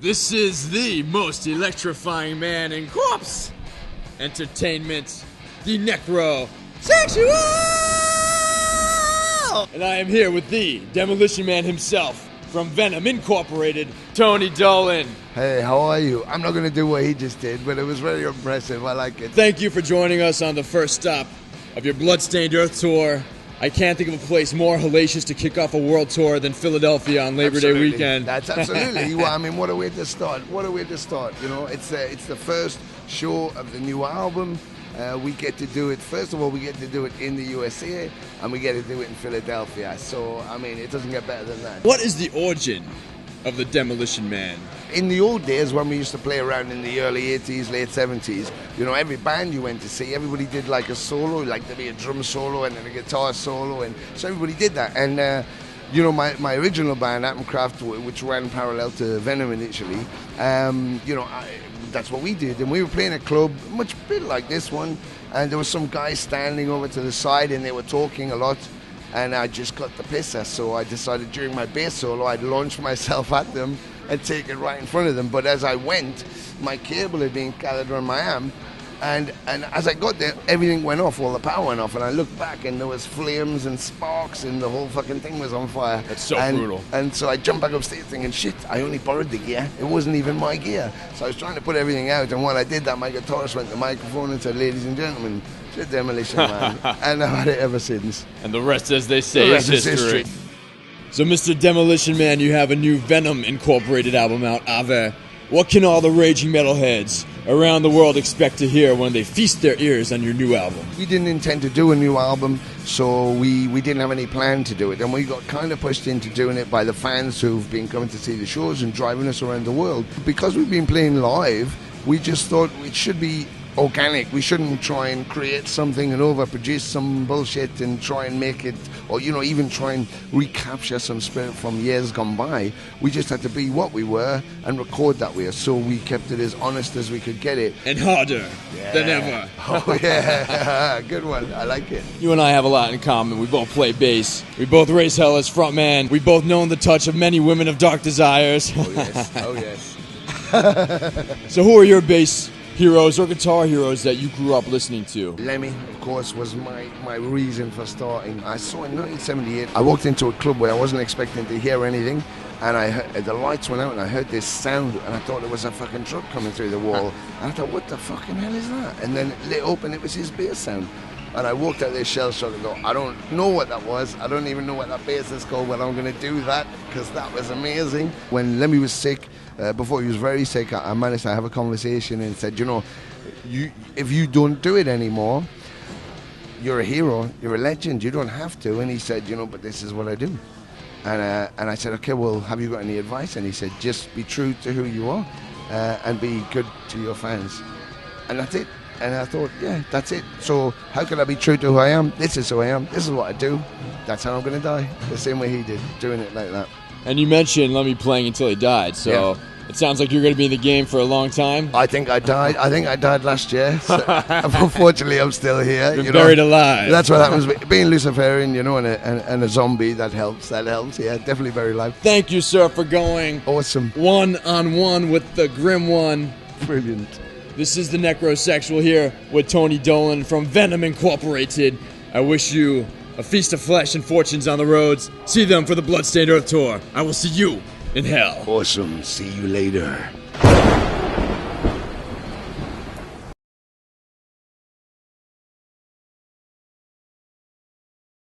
This is the most electrifying man in corpse entertainment, the Necrosexual! And I am here with the Demolition Man himself, from Venom Incorporated, Tony Dolan. Hey, how are you? I'm not going to do what he just did, but it was very impressive. I like it. Thank you for joining us on the first stop of your Bloodstained Earth tour. I can't think of a place more hellacious to kick off a world tour than Philadelphia on Labor Day weekend. That's absolutely. Well, I mean, what a way to start. What a way to start. You know, it's the first show of the new album. We get to do it, first of all, we get to do it in the USA, and we get to do it in Philadelphia. So, I mean, it doesn't get better than that. What is the origin of the Demolition Man? In the old days, when we used to play around in the early 80s, late 70s, you know, every band you went to see, everybody did like a solo, like there'd be a drum solo and then a guitar solo, and so everybody did that. And, you know, my original band, Atomcraft, which ran parallel to Venom initially, you know, that's what we did. And we were playing a club, much bit like this one, and there was some guys standing over to the side and they were talking a lot. And I just got the pisser, so I decided during my bass solo I'd launch myself at them and take it right in front of them. But as I went, my cable had been gathered on my arm, and as I got there, everything went off, all the power went off, and I looked back and there was flames and sparks and the whole fucking thing was on fire. That's so brutal. And so I jumped back upstairs thinking, shit, I only borrowed the gear. It wasn't even my gear. So I was trying to put everything out, and while I did that, my guitarist went to the microphone and said, ladies and gentlemen, the Demolition Man. And I've had it ever since. And the rest, as they say, is history. So, Mr. Demolition Man, you have a new Venom Incorporated album out, Ave. What can all the raging metalheads around the world expect to hear when they feast their ears on your new album? We didn't intend to do a new album, so we didn't have any plan to do it. And we got kind of pushed into doing it by the fans who've been coming to see the shows and driving us around the world. Because we've been playing live, we just thought it should be organic. We shouldn't try and create something and overproduce some bullshit and try and make it, or you know, even try and recapture some spirit from years gone by. We just had to be what we were and record that way. So we kept it as honest as we could get it. And harder than ever. Oh yeah, good one. I like it. You and I have a lot in common. We both play bass. We both raise hell as frontman. We both known the touch of many women of dark desires. Oh yes. Oh yes. So who are your bass heroes or guitar heroes that you grew up listening to? LEMMY, of course, was my reason for starting. I saw in 1978, I walked into a club where I wasn't expecting to hear anything, and I heard, the lights went out and I heard this sound, and I thought it was a fucking truck coming through the wall. And I thought, what the fucking hell is that? And then it lit up and it was his bass sound. And I walked out there shell-shocked and go, I don't know what that was. I don't even know what that bass is called, but I'm going to do that because that was amazing. When LEMMY was sick, before he was very sick, I managed to have a conversation and said, you know, if you don't do it anymore, you're a hero, you're a legend, you don't have to. And he said, you know, but this is what I do. And I said, okay, well, have you got any advice? And he said, just be true to who you are and be good to your fans. And that's it. And I thought, yeah, that's it. So how can I be true to who I am? This is who I am. This is what I do. That's how I'm going to die. The same way he did, doing it like that. And you mentioned LEMMY playing until he died, so It sounds like you're going to be in the game for a long time. I think I died. I think I died last year. So unfortunately, I'm still here. You're buried alive. That's what happens. Being Luciferian, you know, and a zombie, that helps. That helps. Yeah, definitely buried alive. Thank you, sir, for going awesome one-on-one with the Grim One. Brilliant. This is the Necrosexual here with Tony Dolan from Venom Incorporated. I wish you a feast of flesh and fortunes on the roads. See them for the Bloodstained Earth Tour. I will see you in hell. Awesome. See you later.